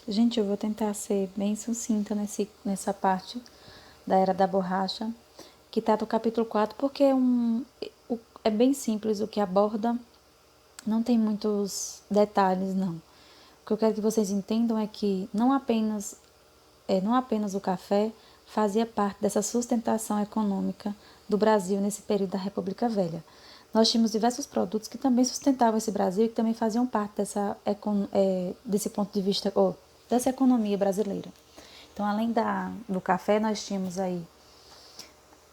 Gente, eu vou tentar ser bem sucinta nessa parte da Era da Borracha, que está do capítulo 4, porque é bem simples o que aborda, não tem muitos detalhes, não. O que eu quero que vocês entendam é que não apenas o café fazia parte dessa sustentação econômica do Brasil nesse período da República Velha. Nós tínhamos diversos produtos que também sustentavam esse Brasil e que também faziam parte desse ponto de vista, ou dessa economia brasileira. Então, além do café, nós tínhamos aí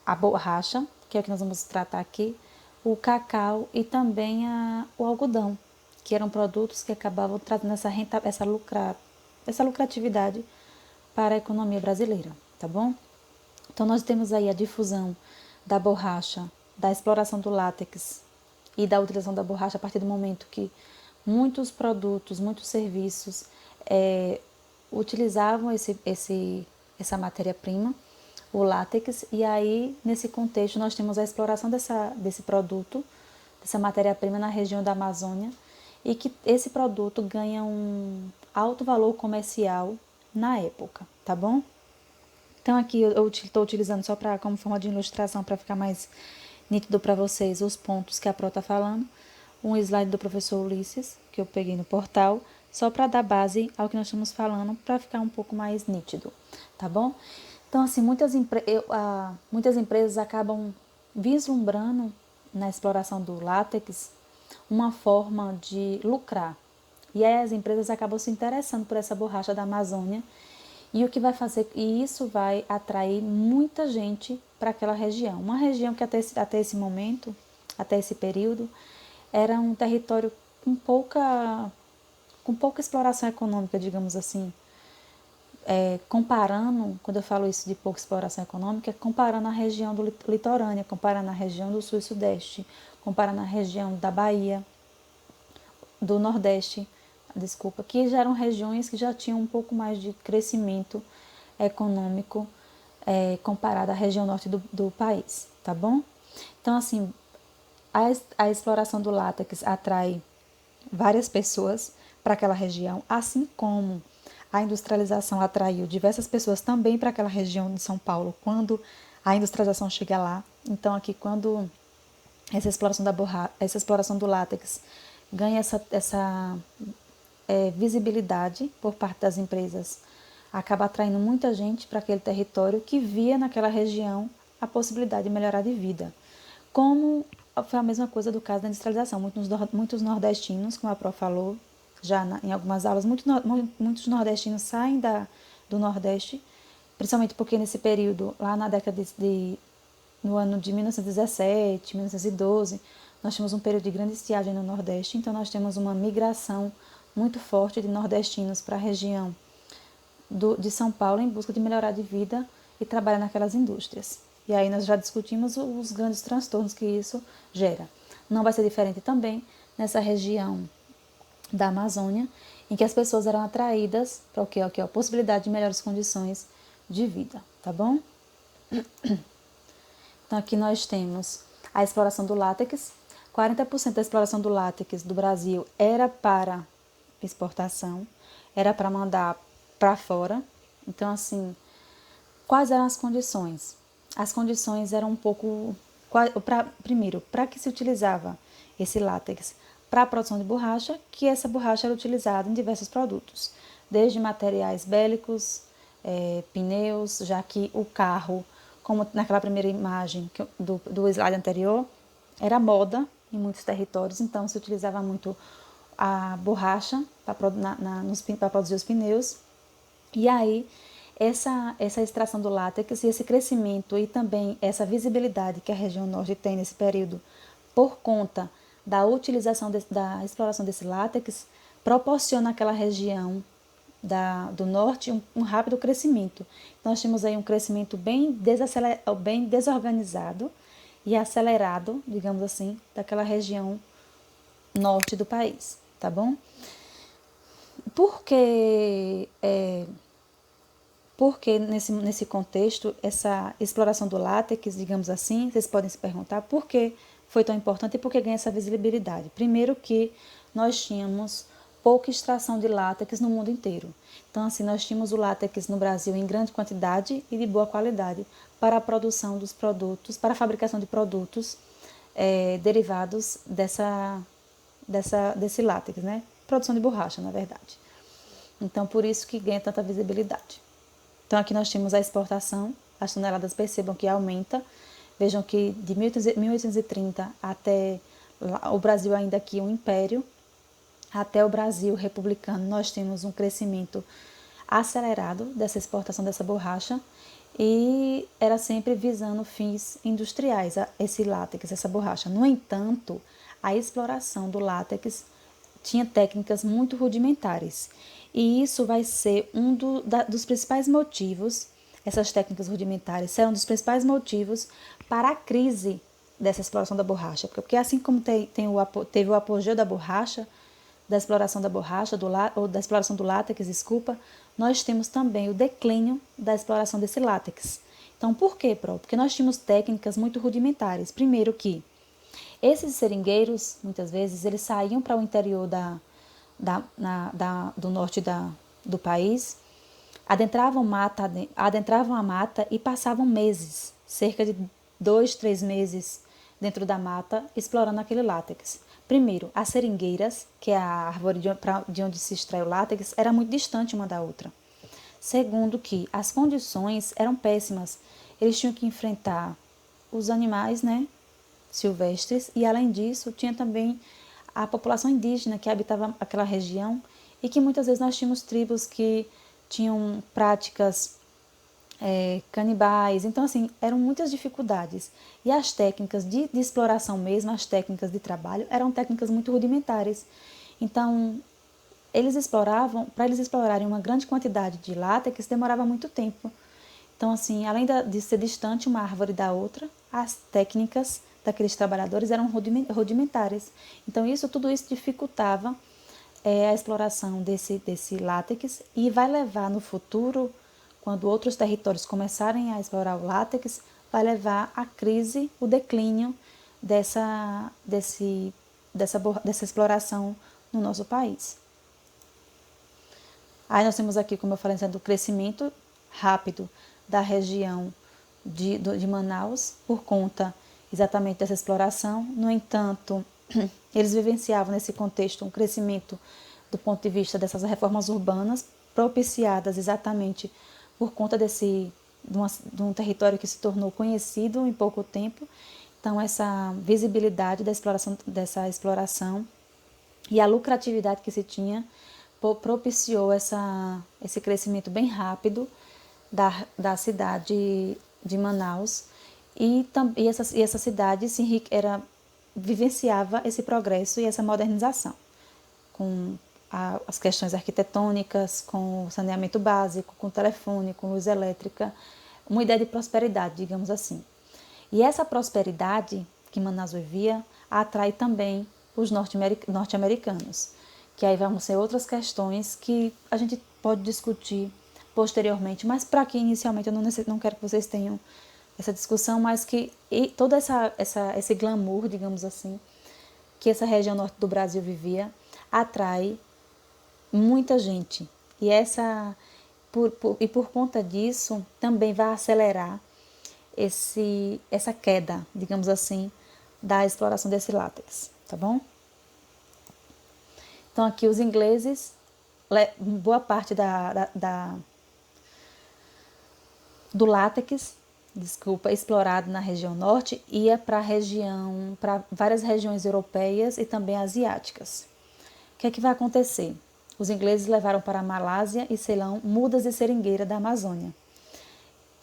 a borracha, que é o que nós vamos tratar aqui, o cacau e também o algodão, que eram produtos que acabavam trazendo essa lucratividade para a economia brasileira, tá bom? Então, nós temos aí a difusão da borracha, da exploração do látex e da utilização da borracha a partir do momento que muitos produtos, muitos serviços utilizavam essa matéria-prima, o látex, e aí, nesse contexto, nós temos a exploração desse produto, dessa matéria-prima na região da Amazônia, e que esse produto ganha um alto valor comercial na época, tá bom? Então aqui eu estou utilizando só como forma de ilustração para ficar mais nítido para vocês os pontos que a Pro está falando. Um slide do professor Ulisses, que eu peguei no portal, só para dar base ao que nós estamos falando, para ficar um pouco mais nítido, tá bom? Então, assim, muitas empresas acabam vislumbrando na exploração do látex uma forma de lucrar. E aí as empresas acabam se interessando por essa borracha da Amazônia e isso vai atrair muita gente para aquela região. Uma região que até esse momento, até esse período, era um território com pouca exploração econômica, digamos assim. Comparando, quando eu falo isso de pouca exploração econômica, comparando a região do litorânea, comparando a região do sul e sudeste, comparando a região da Bahia, do Nordeste, desculpa, que já eram regiões que já tinham um pouco mais de crescimento econômico comparado à região norte do país, tá bom? Então, assim, a exploração do látex atrai várias pessoas para aquela região, assim como a industrialização atraiu diversas pessoas também para aquela região de São Paulo, quando a industrialização chega lá. Então, aqui, quando essa exploração do látex ganha essa visibilidade por parte das empresas, acaba atraindo muita gente para aquele território que via naquela região a possibilidade de melhorar de vida. Como foi a mesma coisa do caso da industrialização. Muitos nordestinos, como a Pro falou, já em algumas aulas, muitos nordestinos saem do Nordeste, principalmente porque nesse período, lá na década no ano de 1917, 1912, nós tínhamos um período de grande estiagem no Nordeste, então nós temos uma migração muito forte de nordestinos para a região de São Paulo em busca de melhorar de vida e trabalhar naquelas indústrias. E aí nós já discutimos os grandes transtornos que isso gera. Não vai ser diferente também nessa região da Amazônia, em que as pessoas eram atraídas para o que? A possibilidade de melhores condições de vida, tá bom? Então aqui nós temos a exploração do látex. 40% da exploração do látex do Brasil era para exportação, era para mandar para fora. Então, assim, quais eram as condições? As condições eram um pouco... Primeiro, para que se utilizava esse látex? Para a produção de borracha, que essa borracha era utilizada em diversos produtos, desde materiais bélicos, pneus, já que o carro, como naquela primeira imagem do slide anterior, era moda em muitos territórios, então se utilizava muito a borracha para produzir os pneus. E aí, essa extração do látex e esse crescimento e também essa visibilidade que a região norte tem nesse período por conta da utilização da exploração desse látex, proporciona àquela região do norte um rápido crescimento. Então, nós temos aí um crescimento bem desorganizado e acelerado, digamos assim, daquela região norte do país, tá bom? Porque nesse contexto, essa exploração do látex, digamos assim, vocês podem se perguntar por que foi tão importante e por que ganha essa visibilidade. Primeiro que nós tínhamos pouca extração de látex no mundo inteiro. Então, assim, nós tínhamos o látex no Brasil em grande quantidade e de boa qualidade para a produção dos produtos, para a fabricação de produtos derivados desse látex, né? Produção de borracha, na verdade. Então, por isso que ganha tanta visibilidade. Então, aqui nós temos a exportação, as toneladas percebam que aumenta. Vejam que de 1830 até o Brasil ainda aqui um império, até o Brasil republicano, nós temos um crescimento acelerado dessa exportação dessa borracha e era sempre visando fins industriais, esse látex, essa borracha. No entanto, a exploração do látex tinha técnicas muito rudimentares e isso vai ser dos principais motivos, essas técnicas rudimentares serão dos principais motivos para a crise dessa exploração da borracha, porque assim como teve o apogeu da borracha, da exploração da borracha, ou da exploração do látex, desculpa, nós temos também o declínio da exploração desse látex. Então, por quê, Pro? Porque nós tínhamos técnicas muito rudimentares. Primeiro que esses seringueiros, muitas vezes, eles saíam para o interior do norte do país, adentravam a mata e passavam meses, cerca de 2, 3 meses dentro da mata, explorando aquele látex. Primeiro, as seringueiras, que é a árvore de onde se extrai o látex, era muito distante uma da outra. Segundo, que as condições eram péssimas. Eles tinham que enfrentar os animais, né, silvestres, e além disso, tinha também a população indígena que habitava aquela região e que muitas vezes nós tínhamos tribos que tinham práticas canibais, então assim, eram muitas dificuldades. E as técnicas de exploração mesmo, as técnicas de trabalho, eram técnicas muito rudimentares. Então, para eles explorarem uma grande quantidade de látex, demorava muito tempo. Então, assim, além de ser distante uma árvore da outra, as técnicas daqueles trabalhadores eram rudimentares. Então, tudo isso dificultava a exploração desse látex e vai levar no futuro, quando outros territórios começarem a explorar o látex, vai levar à crise, o declínio dessa exploração no nosso país. Aí nós temos aqui, como eu falei, o crescimento rápido da região de Manaus por conta exatamente dessa exploração. No entanto, eles vivenciavam nesse contexto um crescimento do ponto de vista dessas reformas urbanas propiciadas exatamente por conta de um território que se tornou conhecido em pouco tempo. Então, essa visibilidade dessa exploração e a lucratividade que se tinha propiciou esse crescimento bem rápido da cidade de Manaus e essa cidade vivenciava esse progresso e essa modernização com as questões arquitetônicas, com o saneamento básico, com telefone, com luz elétrica, uma ideia de prosperidade, digamos assim. E essa prosperidade que Manaus vivia atrai também os norte-americanos, que aí vão ser outras questões que a gente pode discutir posteriormente, mas para que inicialmente eu não quero que vocês tenham essa discussão, mas que todo esse glamour, digamos assim, que essa região norte do Brasil vivia, atrai muita gente. E por conta disso, também vai acelerar essa queda, digamos assim, da exploração desse látex, tá bom? Então, aqui os ingleses, boa parte do látex, explorado na região norte, ia para várias regiões europeias e também asiáticas. O que é que vai acontecer? Os ingleses levaram para a Malásia e Ceilão mudas de seringueira da Amazônia,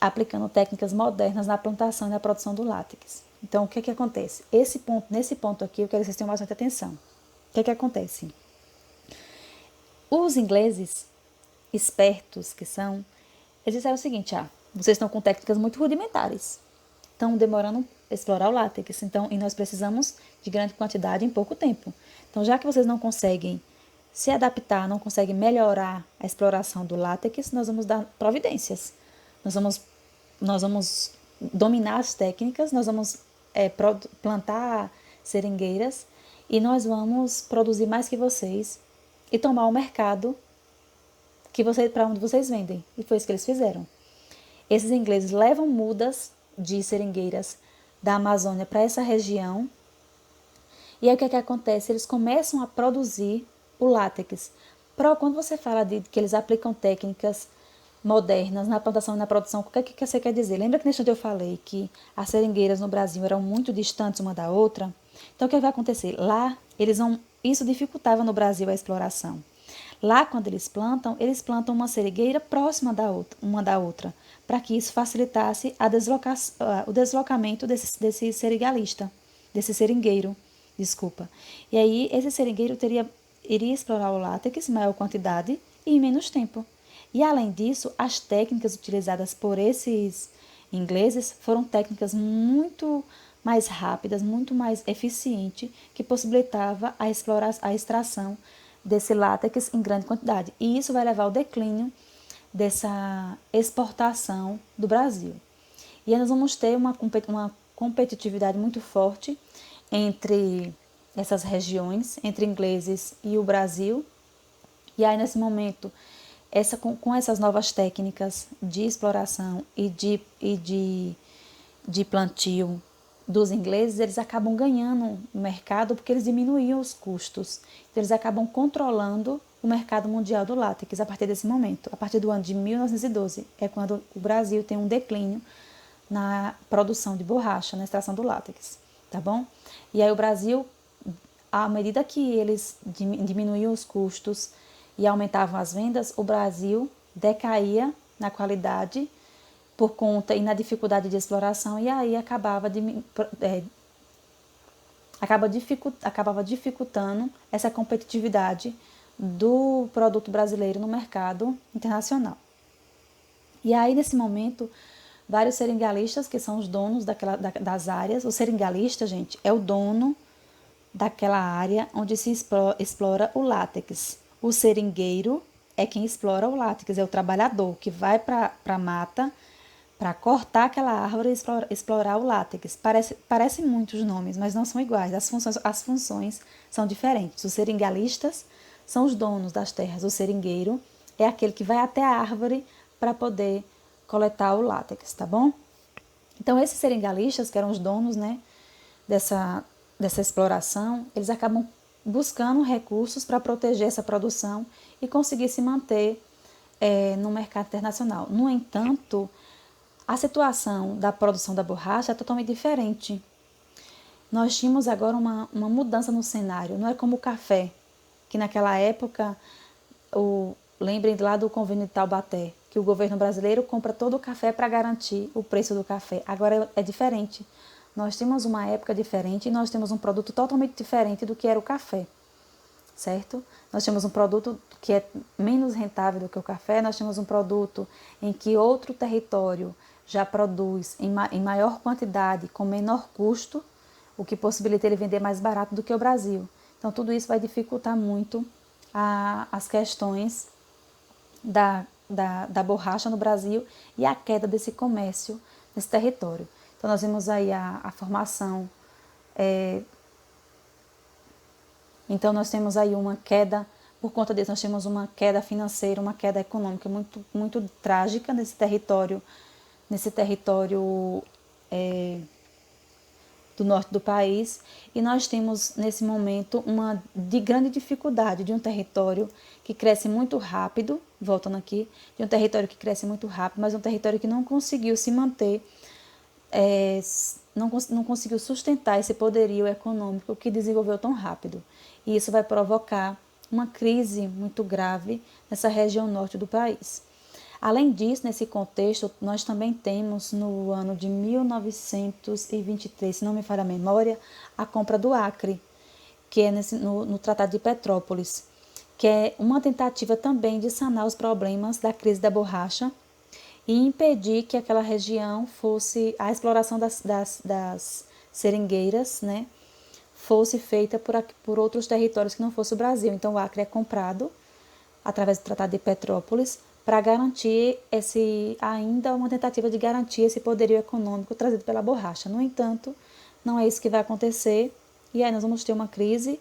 aplicando técnicas modernas na plantação e na produção do látex. Então, o que é que acontece? Nesse ponto aqui, eu quero que vocês tenham bastante atenção. O que é que acontece? Os ingleses, espertos que são, eles disseram o seguinte: vocês estão com técnicas muito rudimentares, estão demorando a explorar o látex, e nós precisamos de grande quantidade em pouco tempo. Então, já que vocês não conseguem se adaptar, não conseguem melhorar a exploração do látex, nós vamos dar providências. Nós vamos dominar as técnicas, nós vamos plantar seringueiras e nós vamos produzir mais que vocês e tomar o mercado para onde vocês vendem. E foi isso que eles fizeram. Esses ingleses levam mudas de seringueiras da Amazônia para essa região. E aí o que é que acontece? Eles começam a produzir o látex. Quando você fala de que eles aplicam técnicas modernas na plantação e na produção, o que é que você quer dizer? Lembra que nesse dia eu falei que as seringueiras no Brasil eram muito distantes uma da outra? Então o que vai acontecer? Lá, isso dificultava no Brasil a exploração. Lá, quando eles plantam uma seringueira próxima uma da outra, para que isso facilitasse o deslocamento desse seringalista, desse seringueiro, desculpa. E aí, esse seringueiro iria explorar o látex em maior quantidade e em menos tempo. E, além disso, as técnicas utilizadas por esses ingleses foram técnicas muito mais rápidas, muito mais eficientes, que possibilitava a extração desse látex em grande quantidade. E isso vai levar ao declínio dessa exportação do Brasil. E aí nós vamos ter uma competitividade muito forte entre essas regiões, entre ingleses e o Brasil. E aí, nesse momento, com essas novas técnicas de exploração e de plantio dos ingleses, eles acabam ganhando o mercado porque eles diminuíam os custos. Então, eles acabam controlando o mercado mundial do látex a partir desse momento. A partir do ano de 1912 é quando o Brasil tem um declínio na produção de borracha, na extração do látex, tá bom? E aí o Brasil, à medida que eles diminuíam os custos e aumentavam as vendas, o Brasil decaía na qualidade por conta e na dificuldade de exploração, e aí acabava dificultando essa competitividade do produto brasileiro no mercado internacional. E aí, nesse momento, vários seringalistas, que são os donos das áreas, o seringalista, gente, é o dono daquela área onde se explora o látex. O seringueiro é quem explora o látex, é o trabalhador que vai para a mata para cortar aquela árvore e explorar o látex. Parecem muitos nomes, mas não são iguais. As funções são diferentes. Os seringalistas são os donos das terras. O seringueiro é aquele que vai até a árvore para poder coletar o látex, tá bom? Então, esses seringalistas, que eram os donos, né, dessa exploração, eles acabam buscando recursos para proteger essa produção e conseguir se manter no mercado internacional. No entanto, a situação da produção da borracha é totalmente diferente. Nós tínhamos agora uma mudança no cenário, não é como o café, que naquela época, lembrem lá do convênio de Taubaté, que o governo brasileiro compra todo o café para garantir o preço do café. Agora é diferente. Nós temos uma época diferente e nós temos um produto totalmente diferente do que era o café, certo? Nós temos um produto que é menos rentável do que o café, nós temos um produto em que outro território já produz em maior quantidade, com menor custo, o que possibilita ele vender mais barato do que o Brasil. Então, tudo isso vai dificultar muito as questões da borracha no Brasil e a queda desse comércio nesse território. Então, nós vimos aí a formação. Então, nós temos aí uma queda, por conta disso, nós temos uma queda financeira, uma queda econômica muito, muito trágica nesse território do norte do país, e nós temos nesse momento uma grande dificuldade de um território que cresce muito rápido, voltando aqui, de um território que cresce muito rápido, mas um território que não conseguiu se manter, não conseguiu sustentar esse poderio econômico que desenvolveu tão rápido. E isso vai provocar uma crise muito grave nessa região norte do país. Além disso, nesse contexto, nós também temos no ano de 1923, se não me falha a memória, a compra do Acre, que é no Tratado de Petrópolis, que é uma tentativa também de sanar os problemas da crise da borracha e impedir que aquela região fosse, a exploração das seringueiras, né, fosse feita por outros territórios que não fosse o Brasil. Então, o Acre é comprado através do Tratado de Petrópolis, para garantir ainda uma tentativa de garantir esse poderio econômico trazido pela borracha. No entanto, não é isso que vai acontecer, e aí nós vamos ter uma crise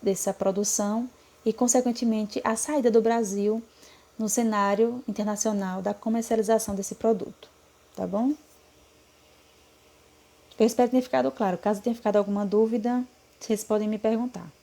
dessa produção e, consequentemente, a saída do Brasil no cenário internacional da comercialização desse produto, tá bom? Eu espero ter ficado claro. Caso tenha ficado alguma dúvida, vocês podem me perguntar.